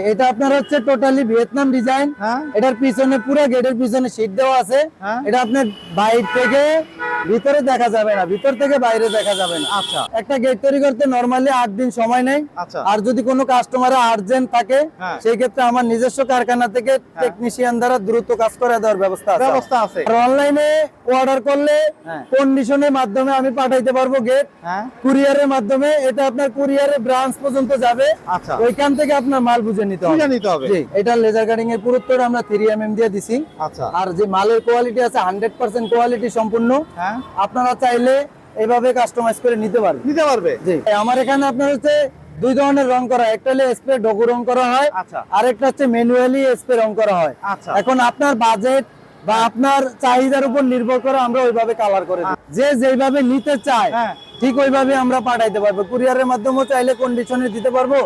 এটা আপনার হচ্ছে টোটালি ভিয়েতনাম ডিজাইন। এটার পিছনে পুরো গেটের পিছনে শীট দেওয়া আছে। এটা আপনার বাইরে থেকে ভিতরে দেখা যাবে না, ভিতর থেকে বাইরে দেখা যাবে না। আচ্ছা, একটা গেট তৈরি করতে নরমালি 8 দিন সময় নেয়। আচ্ছা, আর যদি কোনো কাস্টমারের আর্জেন্ট থাকে সেই ক্ষেত্রে আমার নিজস্ব কারখানা থেকে টেকনিশিয়ান দ্বারা দ্রুত কাজ করে দেওয়ার ব্যবস্থা আছে। আর অনলাইনে অর্ডার করলে কন্ডিশনের মাধ্যমে আমি পাঠাইতে পারবো গেট, কুরিয়ারের মাধ্যমে। এটা আপনার কুরিয়ারের ব্রাঞ্চ পর্যন্ত যাবে। আচ্ছা, ওইখান থেকে আপনার মাল বুঝে নিতে হবে। জি, এটা লেজার কাটিং এর পুরোটা আমরা 3mm দিয়ে দিছি। আচ্ছা, আর যে মালের কোয়ালিটি আছে 100% কোয়ালিটি সম্পূর্ণ। আপনারা চাইলে এভাবে কাস্টমাইজ করে নিতে পারবে। জি, আমার এখানে আপনার হচ্ছে দুই ধরনের রং করা হয়। একটা হলো স্প্রে ডগু রং করা হয়, আর একটা হচ্ছে ম্যানুয়ালি স্প্রে রং করা হয়। এখন আপনার বাজেট বা আপনার চাহিদার উপর নির্ভর করে আমরা ওইভাবে কালার করে দিই। যে যেভাবে নিতে চায় ঠিক ওইভাবে আমরা পাঠাইতে পারবো। কুরিয়ারের মাধ্যমে চাইলে কন্ডিশনে দিতে পারবো,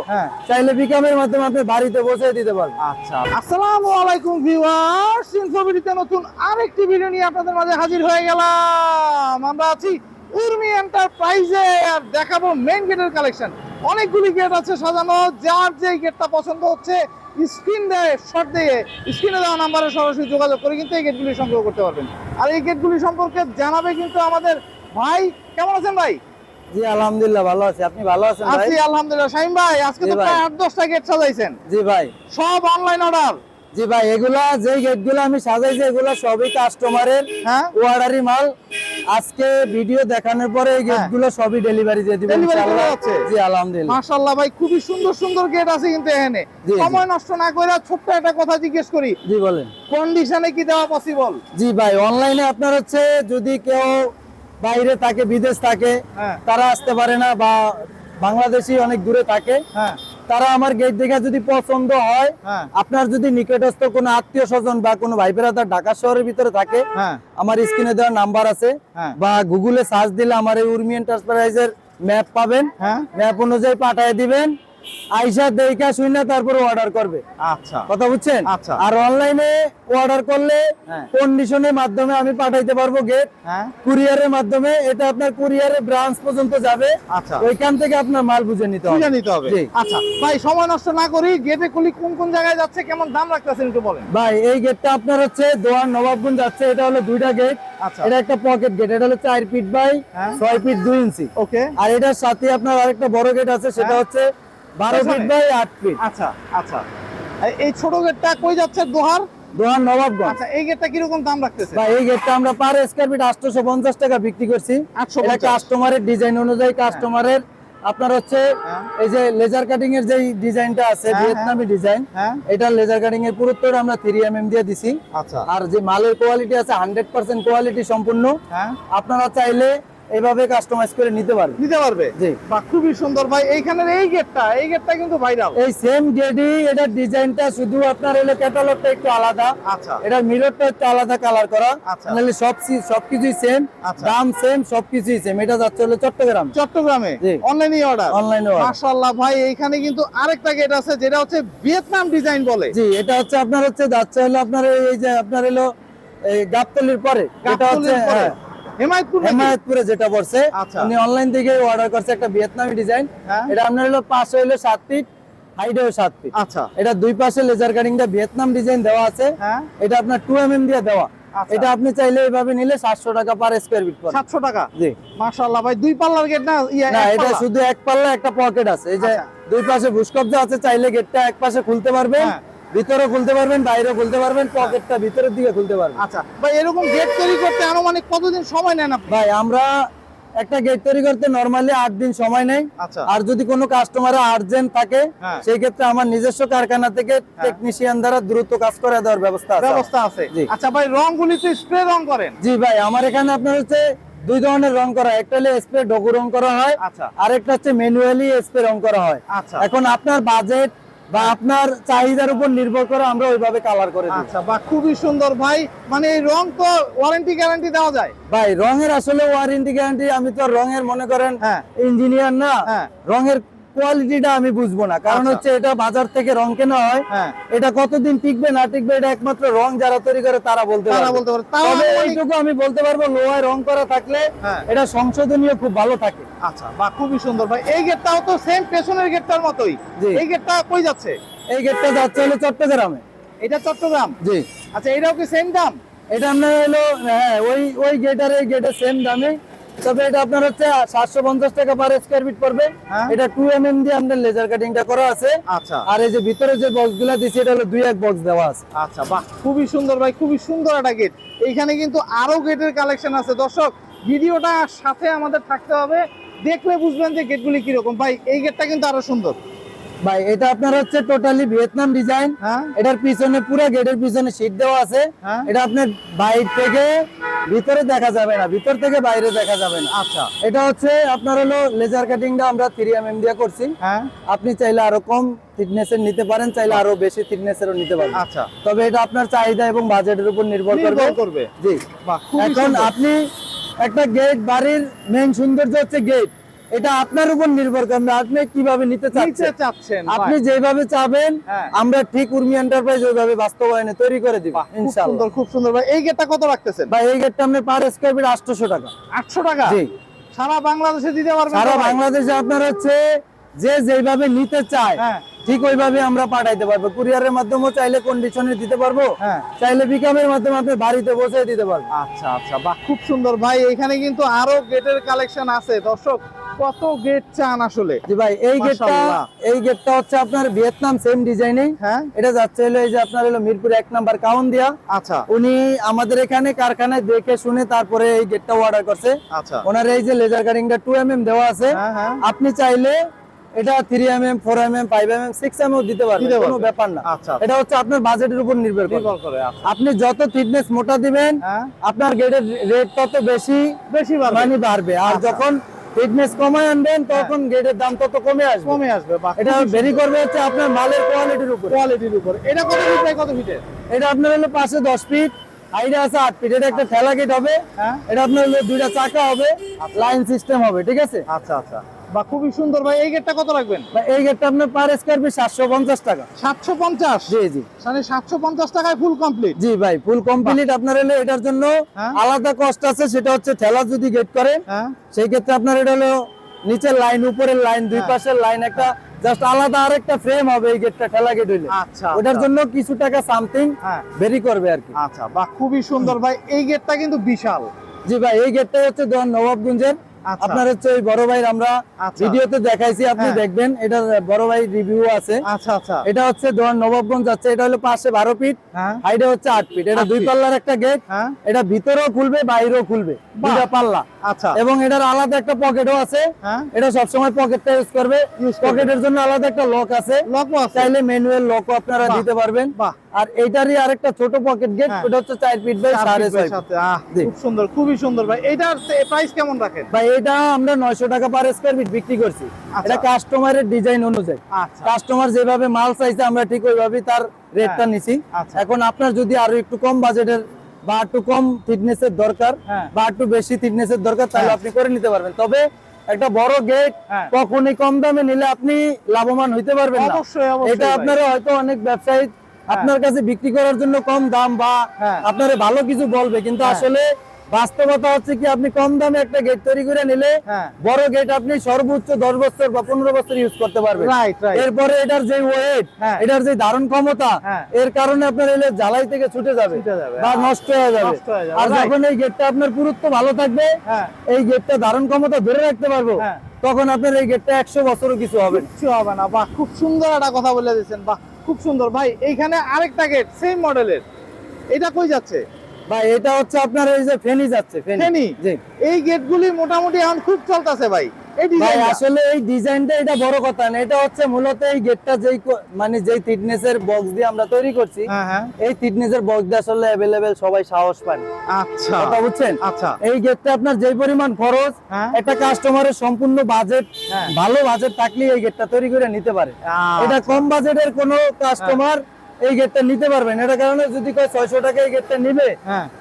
চাইলে পিকআপের মাধ্যমে আপনি বাড়িতে বসে দিতে পারবেন। আচ্ছা, আসসালামু আলাইকুম ভিউয়ার্স, ইনফোভিডিতে নতুন আরেকটি ভিডিও নিয়ে আপনাদের মাঝে হাজির হয়ে গেলাম। আমরা আছি উর্মি এন্টারপ্রাইজে আর দেখাবো মেইন গেটের কালেকশন। অনেকগুলি গেট আছে সাজানো, যার যে গেটটা পছন্দ হচ্ছে স্ক্রিনে দেওয়া নাম্বারে সরাসরি যোগাযোগ করে কিন্তু এই গেটগুলি সংগ্রহ করতে পারবেন। আর এই গেটগুলি সম্পর্কে জানাবে কিন্তু আমাদের ভাই। কেমন আছেন ভাই? জি আলহামদুলিল্লাহ ভালো আছি, আপনি ভালো আছেন ভাই? আছি আলহামদুলিল্লাহ। শাহিম ভাই, আজকে তো প্রায় 8-10টা গেট সাজাইছেন। জি ভাই, সব অনলাইন অর্ডার? জি ভাই, এগুলা যে গেটগুলো আমি সাজাইছি এগুলা সবই কাস্টমারের অর্ডারি মাল। আজকে ভিডিও দেখানোর পরে এই গেটগুলো সবই ডেলিভারি দিয়ে দিবেন ইনশাআল্লাহ। জি আলহামদুলিল্লাহ, মাশাআল্লাহ ভাই, খুবই সুন্দর সুন্দর গেট আছে কিন্তু এখানে। সময় নষ্ট না করে ছোট্ট একটা কথা জিজ্ঞেস করি। জি বলেন। কন্ডিশনে কি দেওয়া পসিবল? জি ভাই, অনলাইনে আপনার হচ্ছে যদি কেউ বাইরে থাকে, বিদেশ থাকে, তারা আসতে পারে না, বা বাংলাদেশি অনেক দূরে থাকে, তারা আমার গেট দেখে যদি পছন্দ হয়, আপনার যদি নিকটস্থ কোনো আত্মীয় স্বজন বা কোনো ভাই বেড়াদার ঢাকা শহরের ভিতরে থাকে, আমার স্ক্রিনে দেওয়া নাম্বার আছে, বা গুগলে সার্চ দিলে আমার এই উর্মি এন্টারপ্রাইজের ম্যাপ পাবেন। ম্যাপ অনুযায়ী পাঠিয়ে দিবেন, আইসা দেখা শুনে তারপর অর্ডার করবে। আচ্ছা, কথা বুঝছেন? আচ্ছা। আর অনলাইনে অর্ডার করলে কন্ডিশনের মাধ্যমে আমি পাঠাইতে পারবো গেট, কুরিয়ারের মাধ্যমে। এটা আপনার কুরিয়ারের ব্রাঞ্চ পর্যন্ত যাবে। আচ্ছা, ওইখান থেকে আপনার মাল বুঝে নিতে হবে। আচ্ছা ভাই, সময় নষ্ট না করি গেটে কুলি কোন কোন জায়গায় যাচ্ছে, কেমন দাম রাখতেছেন একটু বলেন। ভাই, এই গেটটা আপনার হচ্ছে দোয়ার নবাবগঞ্জ যাচ্ছে। এটা হলো দুইটা গেট। এটা একটা পকেট গেট, এটা হলো 4 ফিট বাই 6 ফিট 2 ইঞ্চি। ওকে। আর এটার সাথে আপনার আরেকটা বড় গেট আছে, সেটা হচ্ছে 12 ফিট বাই 8 ফিট। আচ্ছা, আচ্ছা। এই ছোট গেটটা কই যাচ্ছে? দোহার নবাবগঞ্জ। আচ্ছা, এই গেটটা কি রকম দাম রাখতেছে? ভাই, এই গেটটা আমরা পার স্কয়ার ফিট 850 টাকা বিক্রি করছি। এটা কাস্টমারের ডিজাইন অনুযায়ী কাস্টমারের আপনার হচ্ছে এই যে লেজার কাটিং এর যে ডিজাইনটা আছে ভিয়েতনামি ডিজাইন, এটা লেজার কাটিং এর পুরোটা আমরা 3mm দিয়ে দিছি। আচ্ছা, আর যে মালের কোয়ালিটি আছে 100% কোয়ালিটি সম্পূর্ণ। আপনারা চাইলে এভাবে কাস্টমাইজ করে নিতে পারবে। জি, বাহ, খুবই সুন্দর ভাই। এইখানের এই গেটটা কিন্তু ভাইরাল। এই সেম গেটই, এটার ডিজাইনটা শুধু আপনার হলো ক্যাটালগটা একটু আলাদা। আচ্ছা, এটা মিররটা একটু আলাদা কালার করা। নাহলে সবকিছুই সেম, দাম সেম, সবকিছুই সেম। এটা যাচ্ছে হলো চট্টগ্রামে অনলাইনে অর্ডার। মাশাআল্লাহ ভাই, এইখানে কিন্তু আরেকটা গেট আছে যেটা হচ্ছে ভিয়েতনাম ডিজাইন বলে। জি, এটা হচ্ছে আপনার হচ্ছে যাচ্ছে হলো আপনার এই যে আপনার হলো এই গাবতলির পরে, এটা হচ্ছে হেমায়েতপুরে যেটা পড়ছে। উনি অনলাইন থেকে অর্ডার করছে একটা ভিয়েতনামি ডিজাইন। এটা আপনার হলো পাশে হলো 7 ফিট, হাইটও 7 ফিট। আচ্ছা, এটা দুই পাশে লেজার কাটিংটা ভিয়েতনাম ডিজাইন দেওয়া আছে। এটা আপনার 2mm দিয়ে দেওয়া। এটা আপনি চাইলে এইভাবে নিলে 700 টাকা পার স্কয়ার ফিট পড়ে। 700 টাকা? জি, মাশাআল্লাহ ভাই। দুই পাল্লার গেট না? না, এটা শুধু এক পাল্লা, একটা পকেট আছে। এই যে দুই পাশে বুশকব্জা আছে, চাইলে গেটটা এক পাশে খুলতে পারবেন, ভিতরে খুলতে পারবেন, বাইরে খুলতে পারবেন, পকেটটা ভিতরের দিকে খুলতে পারবেন। আচ্ছা ভাই, এরকম গেট তৈরি করতে আনুমানিক কতদিন সময় নেন আপনি? ভাই, আমরা একটা গেট তৈরি করতে নরমালি 8 দিন সময় নেই। আর যদি কোনো কাস্টমারের আর্জেন্ট থাকে সেই ক্ষেত্রে আমার নিজস্ব কারখানা থেকে টেকনিশিয়ান দ্বারা দ্রুত কাজ করে দেওয়ার ব্যবস্থা আছে। আচ্ছা ভাই, রংগুলি তো স্প্রে রং করেন? জি ভাই, আমার এখানে আপনার হচ্ছে দুই ধরনের রং করা হয়। একটা হলো স্প্রে ডগু রং করা হয়, আর একটা হচ্ছে ম্যানুয়ালি স্প্রে রং করা হয়। এখন আপনার বাজেট বা আপনার চাহিদার উপর নির্ভর করে আমরা ওইভাবে কালার করে দিই। আচ্ছা, বা খুবই সুন্দর ভাই। মানে এই রং তো ওয়ারেন্টি গ্যারান্টি দেওয়া যায়? ভাই, রঙের আসলে ওয়ারেন্টি গ্যারান্টি, আমি তো রঙের মনে করেন ইঞ্জিনিয়ার না, রঙের কোয়ালিটিটা আমি বুঝবো না। কারণ হচ্ছে এটা বাজার থেকে রং কেনা হয়, এটা কতদিন টিকবে না টিকবে এটা একমাত্র রং যারা তৈরি করে তারা বলতে পারবে। তবে এইটুকু আমি বলতে পারবো, লোহায় রং করা থাকলে এটা সংশোধনীয় খুব ভালো থাকে। আচ্ছা, বা খুবই সুন্দর ভাই। এই গেটটাও তো সেম পেছনের গেটটার মতোই। এই গেটটা কই যাচ্ছে? এই গেটটা যাচ্ছে হলো চট্টগ্রামে। এটা চট্টগ্রাম? জি। আচ্ছা, এটাও কি সেম দাম? এটা আপনার হলো হ্যাঁ ওই গেটের এই গেটের সেম দামে, তবে এটা আপনার হচ্ছে 750 টাকা পার স্কয়ার ফিট পড়বে। এটা 2 mm দিয়ে আপনার লেজার কাটিংটা করা আছে। আচ্ছা। আর এই যে ভিতরে যে বক্সগুলো দিছি এটা হলো 2-1 বক্স দেওয়া আছে। আচ্ছা, বাহ, খুবই সুন্দর ভাই, খুবই সুন্দর একটা গেট। এইখানে কিন্তু আরো গেটের কালেকশন আছে। দর্শক, ভিডিওটা সাথে আমাদের থাকতে হবে, দেখলে বুঝবেন যে গেটগুলি কিরকম। ভাই এই গেটটা কিন্তু আরো সুন্দর। ভাই এটা আপনার হচ্ছে টোটালি ভিয়েতনাম ডিজাইন। এটার পিছনে পুরো গেটের পিছনে শীট দেওয়া আছে। এটা আপনার বাইরে থেকে ভিতরে দেখা যাবে না, ভিতর থেকে বাইরে দেখা যাবে না। আচ্ছা, এটা হচ্ছে আপনার হলো লেজার কাটিংটা আমরা 3 mm দিয়ে করছি। আপনি চাইলে আরো কম থিকনেসের নিতে পারেন, চাইলে আরো বেশি থিকনেসেরও নিতে পারেন। আচ্ছা, তবে এটা আপনার চাহিদা এবং বাজেটের উপর নির্ভর করবে। জি। এখন আপনি একটা গেট, বাড়ির মেইন সৌন্দর্য হচ্ছে গেট, এটা আপনার উপর নির্ভর করবে আপনি কিভাবে নিতে চাচ্ছেন। আপনি যেভাবে চাবেন আমরা ঠিক উর্মি এন্টারপ্রাইজ ওইভাবে বাস্তবায়নে তৈরি করে দিব ইনশাআল্লাহ। খুব সুন্দর ভাই। এই গেটটা কত রাখতেছেন? ভাই এই গেটটা আপনি পার স্কয়ার ফিট 800 টাকা। 800 টাকা? জি। সারা বাংলাদেশে দিতে পারবেন? সারা বাংলাদেশে আপনার হচ্ছে যে যেভাবে নিতে চায় ঠিক ওইভাবে আমরা পাঠাইতে পারবো। কুরিয়ারের মাধ্যমে চাইলে কন্ডিশনে দিতে পারবো, চাইলে পিকআপের মাধ্যমে আপনি বাড়িতে বসে দিতে পারবেন। আচ্ছা আচ্ছা, বাহ, খুব সুন্দর ভাই। এখানে কিন্তু আরো গেটের কালেকশন আছে। দর্শক, কত গেট চান আসলে? জি ভাই, এই গেটটা হচ্ছে আপনার ভিয়েতনাম সেম ডিজাইনিং। এটা যাচ্ছে হলো এই যে আপনার হলো মিরপুর 1 নাম্বার কাউন দিয়া। আচ্ছা। উনি আমাদের এখানে কারখানায় দেখে শুনে তারপরে এই গেটটা অর্ডার করছে। আচ্ছা। ওনার এই যে লেজার কাটিংটা 2 mm দেওয়া আছে। আপনি চাইলে এটা 3 mm, 4 mm, 5 mm, 6 mm দিতে পারবেন, কোনো ব্যাপার না। এটা হচ্ছে আপনার বাজেটের উপর নির্ভর করে। আপনি যত থিকনেস মোটা দিবেন আপনার গেটের রেট তত বেশি মানে বাড়বে। আর যখন ফিটনেস কমায় আনবেন তখন গেটের দাম তত কমে আসবে। এটা ভেরি করবে হচ্ছে আপনার মালের কোয়ালিটির উপর। এটা কত ফিট বাই কত ফিটের? এটা আপনার হলো পাশে 10 ফিট, হাইটে আছে 8 ফিট। এটা একটা ঠেলা গেট হবে। এটা আপনার হলো 2টা চাকা হবে, লাইন সিস্টেম হবে, ঠিক আছে? আচ্ছা আচ্ছা, বা খুবই সুন্দর ভাই। এই গেটটা কত রাখবেন? এই গেটটা আপনার পার স্কয়ার ফিট 750 টাকা। 750? জি জি। মানে 750 টাকায় ফুল কমপ্লিট? জি ভাই, ফুল কমপ্লিট। আপনার হলো এটার জন্য আলাদা কস্ট আছে, সেটা হচ্ছে ঠেলা যদি গেট করেন সেই ক্ষেত্রে আপনার এটা হলো নিচের লাইন, উপরের লাইন, দুই পাশের লাইন, একটা জাস্ট আলাদা আরেকটা ফ্রেম হবে এই গেটটা ঠেলা গেট হইলে। আচ্ছা, ওটার জন্য কিছু টাকা সামথিং ভেরি করবে আর কি। আচ্ছা, বাহ, খুবই সুন্দর ভাই। এই গেটটা কিন্তু বিশাল। জি ভাই, এই গেটটা হচ্ছে দোয়ান নবাবগঞ্জের। আপনার হচ্ছে ওই বড় ভাইয়ের আমরা ভিডিওতে দেখাইছি, আপনি দেখবেন, এটা বড় ভাই রিভিউ আছে। আচ্ছা আচ্ছা। এটা হচ্ছে দোয়ান নবাবগঞ্জ যাচ্ছে। এটা হলো পাশে 12 ফিট, হাইটে হচ্ছে 8 ফিট। এটা 2 পাল্লার একটা গেট। এটা ভিতরেও খুলবে বাইরেও খুলবে, 2টা পাল্লা। আচ্ছা। এবং এটার আলাদা একটা পকেটও আছে। এটা সব সময় পকেটটা ইউজ করবে। পকেটের জন্য আলাদা একটা লক আছে, চাইলে ম্যানুয়াল লকও আপনারা দিতে পারবেন। আর এটারই আরেকটা ছোট পকেট গেট, ওটা হচ্ছে 4 ফিট বাই 6.5। খুব সুন্দর, খুবই সুন্দর ভাই। এটার প্রাইস কেমন রাখেন? ভাই এটা আমরা 900 টাকা পার স্কয়ার ফিট বিক্রি করছি। এটা কাস্টমারের ডিজাইন অনুযায়ী, কাস্টমার যেভাবে মাল চাইছে আমরা ঠিক ওইভাবেই তার রেটটা নিছি। এখন আপনার যদি আরো একটু কম বাজেটের বা একটু কম থিকনেসের দরকার বা একটু বেশি থিকনেসের দরকার, তাহলে আপনি করে নিতে পারবেন। তবে একটা বড় গেট কখনই কম দামে নিলে আপনি লাভবান হইতে পারবেন না। এটা আপনারা হয়তো অনেক ব্যবসায়ী আপনার কাছে বিক্রি করার জন্য কম দাম বা আপনারা ভালো কিছু বলবে, কিন্তু আসলে বাস্তবতা হচ্ছে কি আপনি কম দামে একটা গেট তৈরি করে নিলে বড় গেট আপনি সর্বোচ্চ 10 বছর বা 15 বছর ইউজ করতে পারবেন। এরপরে এটার যে ওয়েট, এটার যে ধারণ ক্ষমতা, এর কারণে আপনার এলে জ্বালাই থেকে ছুটে যাবে বা নষ্ট হয়ে যাবে। আর যখন এই গেটটা আপনার পুরুত্ব ভালো থাকবে, এই গেটটা ধারণ ক্ষমতা ধরে রাখতে পারবো, তখন আপনার এই গেটটা 100 বছরও কিছু হবে না। বাহ, খুব সুন্দর একটা কথা বলে দিয়েছেন। বাহ, খুব সুন্দর ভাই। এইখানে আরেকটা গেট সেম মডেলের, এটা কই যাচ্ছে ভাই? এটা হচ্ছে আপনার এই যে ফেনী যাচ্ছে। ফেনী? জি। এই গেটগুলি মোটামুটি এখন খুব চলতেছে ভাই। আসলে এই ডিজাইনটা এটা বড় কথা না, এটা হচ্ছে মূলত এই গেটটা যেই মানে যেই থিকনেসের বক্স দিয়ে আমরা তৈরি করছি, এই থিকনেসের বক্স দিয়ে আসলে अवेलेबल সবাই সাহস পায়। আচ্ছা, কথা বুঝছেন? আচ্ছা, এই গেটটা আপনার যেই পরিমাণ খরচ, একটা কাস্টমারের সম্পূর্ণ বাজেট, ভালো বাজেট থাকলে এই গেটটা তৈরি করে নিতে পারে। এটা কম বাজেটের কোনো কাস্টমার এই গেটটা নিতে পারবেন। এটা কারণে যদি কয় 600 টাকা এই গেটটা নিবে,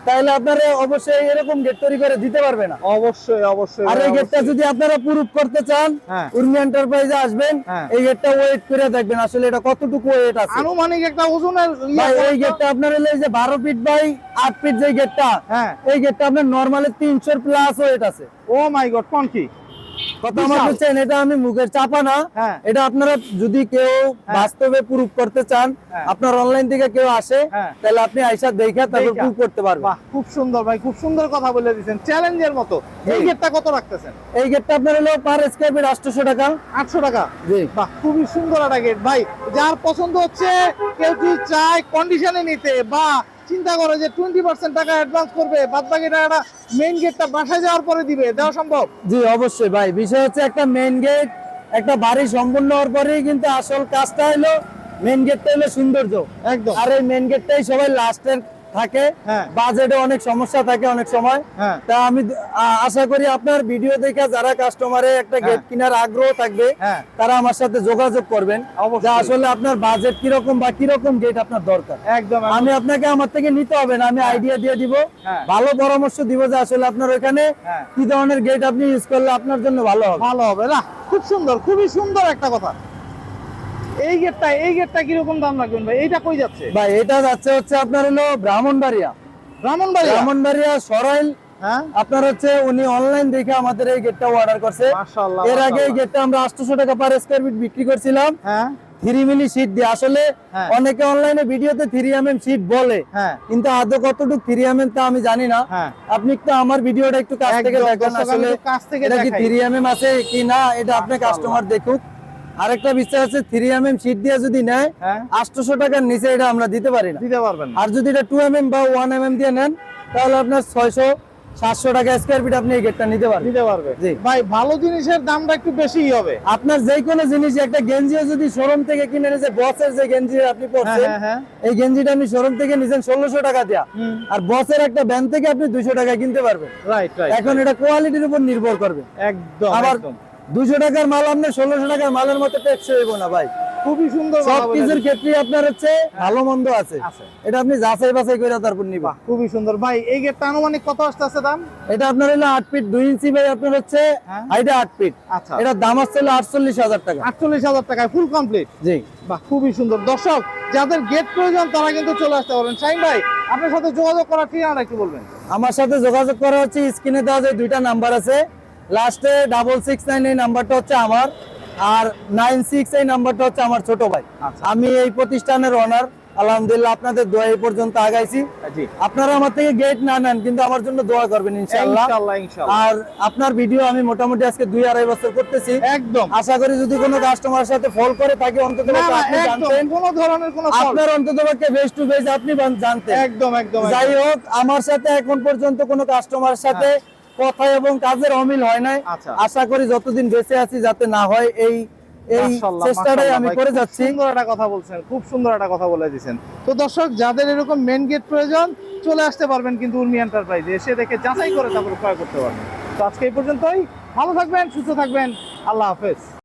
তাহলে আপনারা অবশ্যই এরকম গেট তৈরি করে দিতে পারবে না। অবশ্যই অবশ্যই। আর এই গেটটা যদি আপনারা প্রুফ করতে চান, উর্মি এন্টারপ্রাইজে আসবেন, এই গেটটা ওয়েট করে দেখবেন আসলে এটা কতটুকু ওয়েট আছে। আনুমানিক একটা ওজনের এই গেটটা আপনার হলো এই যে 12 ফিট বাই 8 ফিট যে গেটটা, এই গেটটা আপনার নরমালি 300 প্লাস ওয়েট আছে। ও মাই গড, কোন কি কথা আমার বিশাল। বুঝছেন, এটা আমি মুখের চাপা না। হ্যাঁ। এটা আপনারা যদি কেউ বাস্তবে প্রুফ করতে চান, হ্যাঁ। আপনার অনলাইন থেকে কেউ আসে, হ্যাঁ। তাহলে আপনি আইসা দেখে তারপর দেইখা। প্রুফ করতে পারবেন। বাহ, খুব সুন্দর ভাই, খুব সুন্দর কথা বলে দিয়েছেন, চ্যালেঞ্জের মতো। এই জি। গেটটা কত রাখতেছেন? এই গেটটা আপনার হলো পার স্কয়ার ফিট 800 টাকা। 800 টাকা। জি। বাহ, খুবই সুন্দর একটা গেট ভাই। যার পছন্দ হচ্ছে, কেউ যদি চায় কন্ডিশনে নিতে বা চিন্তা করে যে 20% টাকা অ্যাডভান্স করবে, বাদ বাকি টাকাটা মেইন গেটটা বাসায় যাওয়ার পরে দিবে, দেওয়া সম্ভব? জি অবশ্যই ভাই, বিষয় হচ্ছে একটা মেইন গেট, একটা বাড়ি সম্পূর্ণ হওয়ার পরেই কিন্তু আসল কাজটা হলো মেইন গেটটা হলো সৌন্দর্য। একদম। আর এই মেইন গেটটাই সবাই লাস্টের থাকে, হ্যাঁ। বাজেটে অনেক সমস্যা থাকে অনেক সময়। হ্যাঁ। তা আমি আশা করি আপনার ভিডিও দেখে যারা কাস্টমারে একটা গেট কেনার আগ্রহ থাকবে, হ্যাঁ। তারা আমার সাথে যোগাযোগ করবেন, অবশ্যই। যে আসলে আপনার বাজেট কিরকম বা কিরকম গেট আপনার দরকার। একদম। আমি আপনাকে আমার থেকে নিতে হবে না, আমি আইডিয়া দিয়ে দিব, হ্যাঁ। ভালো পরামর্শ দিব যে আসলে আপনার ওখানে হ্যাঁ। কি ধরনের গেট আপনি ইউজ করলে আপনার জন্য ভালো হবে। ভালো হবে না? খুব সুন্দর, খুবই সুন্দর একটা কথা। এই গেটটা কিরকম দাম রাখবেন ভাই? এইটা কই যাচ্ছে? ভাই এটা যাচ্ছে হচ্ছে আপনার হলো ব্রাহ্মণবাড়িয়া। ব্রাহ্মণবাড়িয়া সরাইল। হ্যাঁ। আপনার হচ্ছে উনি অনলাইন দেখে আমাদের এই গেটটা অর্ডার করছে। মাশাআল্লাহ। এর আগে এই গেটটা আমরা 800 টাকা পার স্কয়ার ফিট বিক্রি করছিলাম হ্যাঁ। 3 মিলি শীট দিয়ে। আসলে হ্যাঁ। অনেকে অনলাইনে ভিডিওতে 3 mm শীট বলে, হ্যাঁ। কিন্তু আদৌ কতটুকু 3 mm তা আমি জানি না। হ্যাঁ। আপনি একটু আমার ভিডিওটা একটু কাছ থেকে একদম, দেখেন, দর্শক, আমি আসলে একটু কাছ থেকে এটা কি দেখাই। 3 mm আছে কি না এটা আপনি মাশাআল্লাহ। কাস্টমার দেখুক। আরেকটা বিষয় আছে, 3 mm শীট দিয়ে যদি নেয় হ্যাঁ। 800 টাকার নিচে এটা আমরা দিতে পারি না। দিতে পারবেন না। আর যদি এটা 2 mm বা 1 mm দিয়ে নেন, তাহলে আপনার 600-700 টাকা স্কয়ার ফিট আপনি এই গেটটা নিতে পারবেন। দিতে পারবে। জি। ভাই, ভালো জিনিসের দামটা একটু বেশিই হবে। আপনার যে কোনো জিনিস, একটা গেঞ্জিও যদি শোরুম থেকে কিনে নিয়ে, বসের যে গেঞ্জি আপনি পরছেন, হ্যাঁ, হ্যাঁ। এই গেঞ্জিটা আপনি শোরুম থেকে নিছেন 1600 টাকা দিয়া, হুম। আর বসের একটা ব্যান্ড থেকে আপনি 200 টাকা কিনতে পারবেন। Right, right. এখন এটা কোয়ালিটির উপর নির্ভর করবে। একদম, আবার একদম। 200 টাকার মাল আপনি 1600 টাকার মালের মতো টেকসই হইব না ভাই। খুবই সুন্দর কথা সব বলে কিছুর দিয়েছেন। ক্ষেত্রে আপনার হচ্ছে ভালো মন্দ আছে, আছে। এটা আপনি যাচাই বাছাই করে তারপর নিবেন। বাহ, খুবই সুন্দর ভাই। এই গেটটা আনুমানিক কত আসতেছে দাম? এটা আপনার হলো 8 ফিট 2 ইঞ্চি ভাই, আপনার হচ্ছে হ্যাঁ। হাইটে 8 ফিট। আচ্ছা। এটা দাম আসছে 48,000 টাকা। 48,000 টাকায় ফুল কমপ্লিট। জি। বাহ, খুবই সুন্দর। দর্শক, যাদের গেট প্রয়োজন তারা কিন্তু চলে আসতে পারবেন। শাহিন ভাই, আপনার সাথে যোগাযোগ করার ঠিকানা একটু বলবেন। আমার সাথে যোগাযোগ করা হচ্ছে, স্ক্রিনে দেওয়া যে 2টা নাম্বার আছে, লাস্টে 669 এই নাম্বারটা হচ্ছে আমার, আর 96 এই নাম্বারটা হচ্ছে আমার ছোট ভাই। আচ্ছা। আমি এই প্রতিষ্ঠানের ওনার। আলহামদুলিল্লাহ আপনাদের দোয়া এই পর্যন্ত আগাইছি। জি। আপনারা আমার থেকে গেট না নেন, কিন্তু আমার জন্য দোয়া করবেন ইনশাআল্লাহ। ইনশাআল্লাহ, ইনশাআল্লাহ। আর আপনার ভিডিও আমি মোটামুটি আজকে 2-2.5 বছর করতেছি। একদম। আশা করি যদি কোনো কাস্টমার সাথে ফল করে থাকে, অন্তত না, না, আপনি একদম জানতেন, কোনো ধরনের কোনো fault। আপনার অন্তত ফেস টু ফেস আপনি জানতেন। একদম, একদম। যাই হোক, আমার সাথে এখন পর্যন্ত কোনো কাস্টমার সাথে কথা এবং কাজের অমিল হয় নাই। আচ্ছা। আশা করি যতদিন বেঁচে আছি যাতে না হয়, এই মাশাআল্লাহ, চেষ্টাটাই মাশাআল্লাহ আমি ভাই, করে খুব যাচ্ছি। সুন্দর একটা কথা বলছেন, খুব সুন্দর একটা কথা বলে দিয়েছেন। তো দর্শক, যাদের এরকম মেন গেট প্রয়োজন, চলে আসতে পারবেন কিন্তু উর্মি এন্টারপ্রাইজে, এসে দেখে যাচাই করে তারপর ক্রয় করতে পারবেন। তো আজকে এই পর্যন্তই। ভালো থাকবেন, সুস্থ থাকবেন। আল্লাহ হাফেজ।